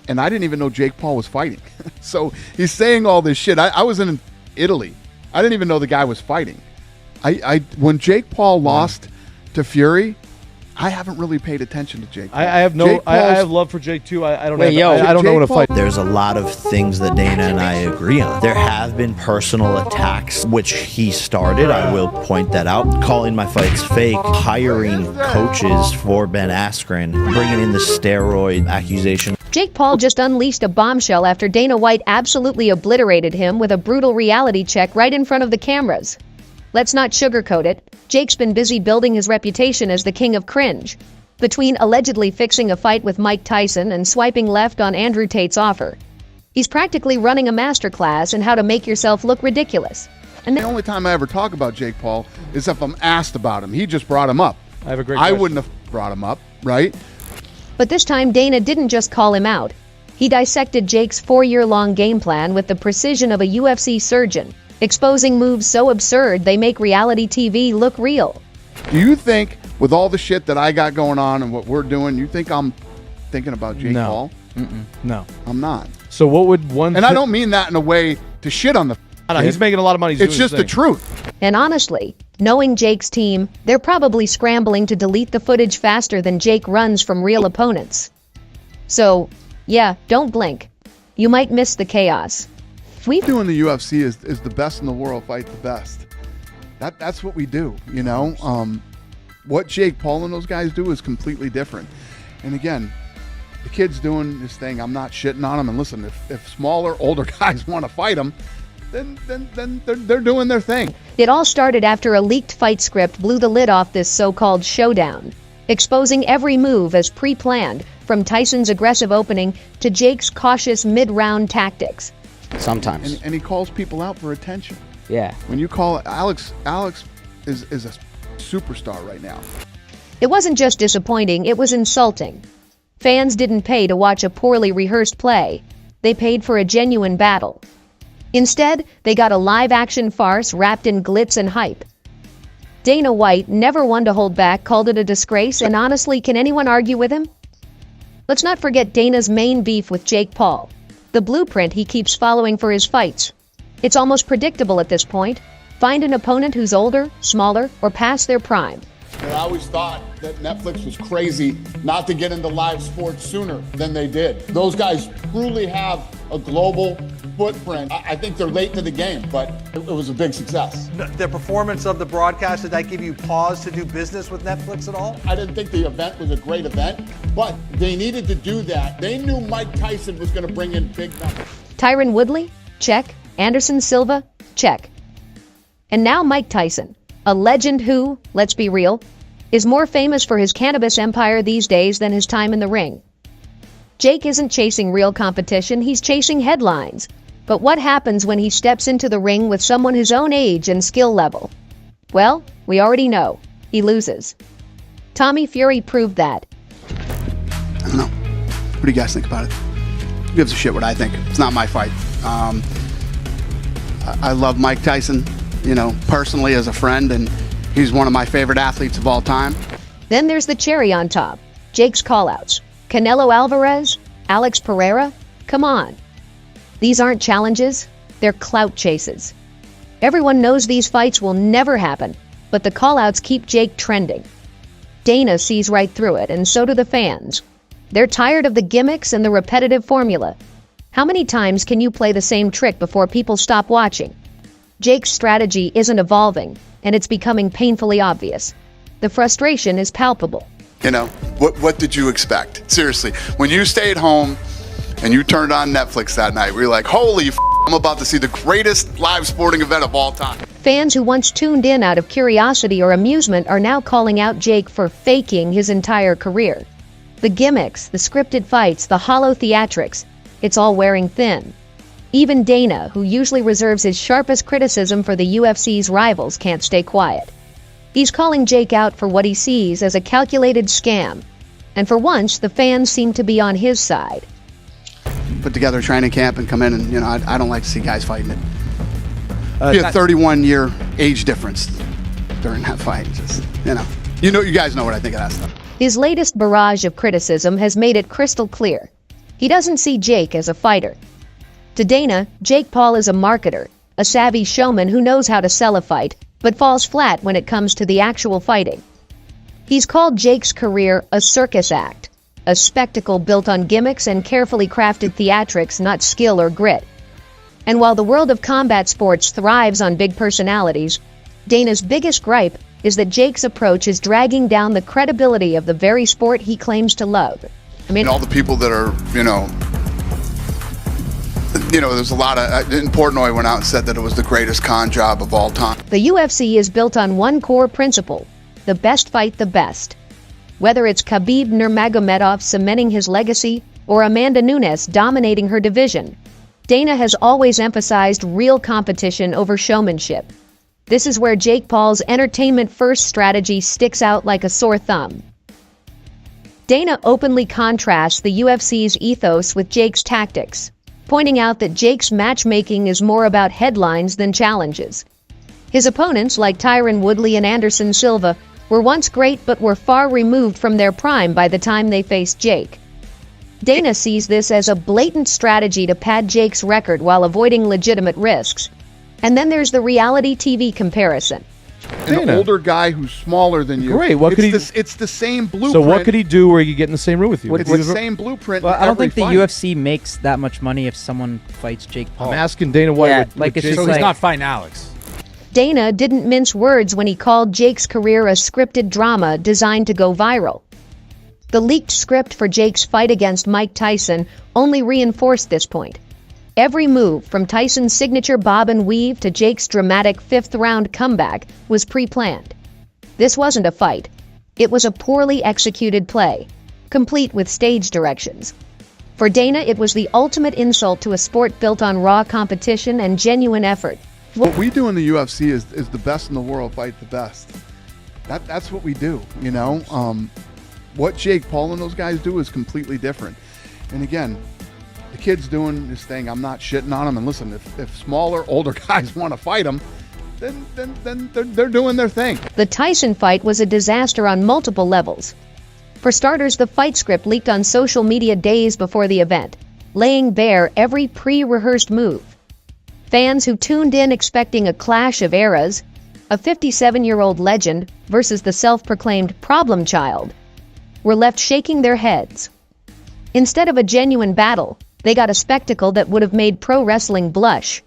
and I didn't even know Jake Paul was fighting. So he's saying all this shit. I was in Italy. I didn't even know the guy was fighting. When Jake Paul lost to Fury, I haven't really paid attention to Jake Paul. I have love for Jake too. I don't know what a fight. There's a lot of things that Dana and I agree on. There have been personal attacks, which he started. I will point that out. Calling my fights fake, hiring coaches for Ben Askren, bringing in the steroid accusation. Jake Paul just unleashed a bombshell after Dana White absolutely obliterated him with a brutal reality check right in front of the cameras. Let's not sugarcoat it. Jake's been busy building his reputation as the king of cringe. Between allegedly fixing a fight with Mike Tyson and swiping left on Andrew Tate's offer, he's practically running a masterclass in how to make yourself look ridiculous. And the only time I ever talk about Jake Paul is if I'm asked about him. He just brought him up. I have a great question. I wouldn't have brought him up, right? But this time Dana didn't just call him out. He dissected Jake's 4-year-long game plan with the precision of a UFC surgeon, exposing moves so absurd they make reality TV look real. Do you think, with all the shit that I got going on and what we're doing, you think I'm thinking about Jake Paul? No. I'm not. So what would one... And I don't mean that in a way to shit on the... He's making a lot of money. It's just the truth. And honestly, knowing Jake's team, they're probably scrambling to delete the footage faster than Jake runs from real opponents. So, yeah, don't blink. You might miss the chaos. Doing the UFC is the best in the world, fight the best. That's what we do, you know? What Jake Paul and those guys do is completely different. And again, the kid's doing his thing. I'm not shitting on him. And listen, if smaller, older guys want to fight him, then they're doing their thing. It all started after a leaked fight script blew the lid off this so-called showdown, exposing every move as pre-planned, from Tyson's aggressive opening to Jake's cautious mid-round tactics. Sometimes. And he calls people out for attention. Yeah. When you call Alex is a superstar right now. It wasn't just disappointing, it was insulting. Fans didn't pay to watch a poorly rehearsed play. They paid for a genuine battle. Instead, they got a live-action farce wrapped in glitz and hype. Dana White, never one to hold back, called it a disgrace, and honestly, can anyone argue with him? Let's not forget Dana's main beef with Jake Paul, the blueprint he keeps following for his fights. It's almost predictable at this point. Find an opponent who's older, smaller, or past their prime. I always thought that Netflix was crazy not to get into live sports sooner than they did. Those guys truly have a global footprint. I think they're late to the game, but it was a big success. The performance of the broadcast, did that give you pause to do business with Netflix at all? I didn't think the event was a great event, but they needed to do that. They knew Mike Tyson was going to bring in big numbers. Tyron Woodley? Check. Anderson Silva? Check. And now Mike Tyson, a legend who, let's be real, is more famous for his cannabis empire these days than his time in the ring. Jake isn't chasing real competition, he's chasing headlines. But what happens when he steps into the ring with someone his own age and skill level? Well, we already know. He loses. Tommy Fury proved that. I don't know. What do you guys think about it? Who gives a shit what I think? It's not my fight. I love Mike Tyson, you know, personally as a friend, and he's one of my favorite athletes of all time. Then there's the cherry on top. Jake's callouts. Canelo Alvarez? Alex Pereira? Come on. These aren't challenges, they're clout chases. Everyone knows these fights will never happen, but the callouts keep Jake trending. Dana sees right through it, and so do the fans. They're tired of the gimmicks and the repetitive formula. How many times can you play the same trick before people stop watching? Jake's strategy isn't evolving, and it's becoming painfully obvious. The frustration is palpable. You know, what did you expect? Seriously, when you stayed home and you turned on Netflix that night, we were like, holy f***, I'm about to see the greatest live sporting event of all time. Fans who once tuned in out of curiosity or amusement are now calling out Jake for faking his entire career. The gimmicks, the scripted fights, the hollow theatrics, it's all wearing thin. Even Dana, who usually reserves his sharpest criticism for the UFC's rivals, can't stay quiet. He's calling Jake out for what he sees as a calculated scam. And for once, the fans seem to be on his side. Put together a training camp and come in and, you know, I don't like to see guys fighting it. Be a 31-year age difference during that fight. Just, you guys know what I think of that stuff. His latest barrage of criticism has made it crystal clear. He doesn't see Jake as a fighter. To Dana, Jake Paul is a marketer, a savvy showman who knows how to sell a fight, but falls flat when it comes to the actual fighting. He's called Jake's career a circus act, a spectacle built on gimmicks and carefully crafted theatrics, not skill or grit. And while the world of combat sports thrives on big personalities, Dana's biggest gripe is that Jake's approach is dragging down the credibility of the very sport he claims to love. I mean, all the people that are, there's a lot of, in Portnoy went out and said that it was the greatest con job of all time. The UFC is built on one core principle: the best fight the best. Whether it's Khabib Nurmagomedov cementing his legacy or Amanda Nunes dominating her division, Dana has always emphasized real competition over showmanship. This is where Jake Paul's entertainment-first strategy sticks out like a sore thumb. Dana openly contrasts the UFC's ethos with Jake's tactics, pointing out that Jake's matchmaking is more about headlines than challenges. His opponents, like Tyron Woodley and Anderson Silva, were once great but were far removed from their prime by the time they faced Jake. Dana sees this as a blatant strategy to pad Jake's record while avoiding legitimate risks. And then there's the reality TV comparison. An older guy who's smaller than you. Great. What could he? It's the same blueprint. So what could he do where he could get in the same room with you? It's the same blueprint. Well, I don't think the UFC makes that much money if someone fights Jake Paul. I'm asking Dana White. Yeah, with like it's Jake. just So he's like, not fighting Alex. Dana didn't mince words when he called Jake's career a scripted drama designed to go viral. The leaked script for Jake's fight against Mike Tyson only reinforced this point. Every move, from Tyson's signature bob and weave to Jake's dramatic fifth-round comeback, was pre-planned. This wasn't a fight. It was a poorly executed play, complete with stage directions. For Dana, it was the ultimate insult to a sport built on raw competition and genuine effort. What we do in the UFC is the best in the world fight the best. That's what we do, What Jake Paul and those guys do is completely different. And again, the kid's doing his thing. I'm not shitting on him. And listen, if smaller, older guys want to fight him, then they're doing their thing. The Tyson fight was a disaster on multiple levels. For starters, the fight script leaked on social media days before the event, laying bare every pre-rehearsed move. Fans who tuned in expecting a clash of eras, a 57-year-old legend versus the self-proclaimed problem child, were left shaking their heads. Instead of a genuine battle, they got a spectacle that would have made pro wrestling blush.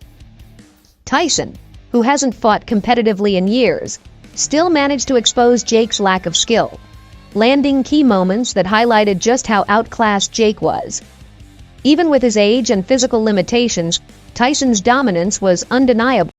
Tyson, who hasn't fought competitively in years, still managed to expose Jake's lack of skill, landing key moments that highlighted just how outclassed Jake was. Even with his age and physical limitations, Tyson's dominance was undeniable.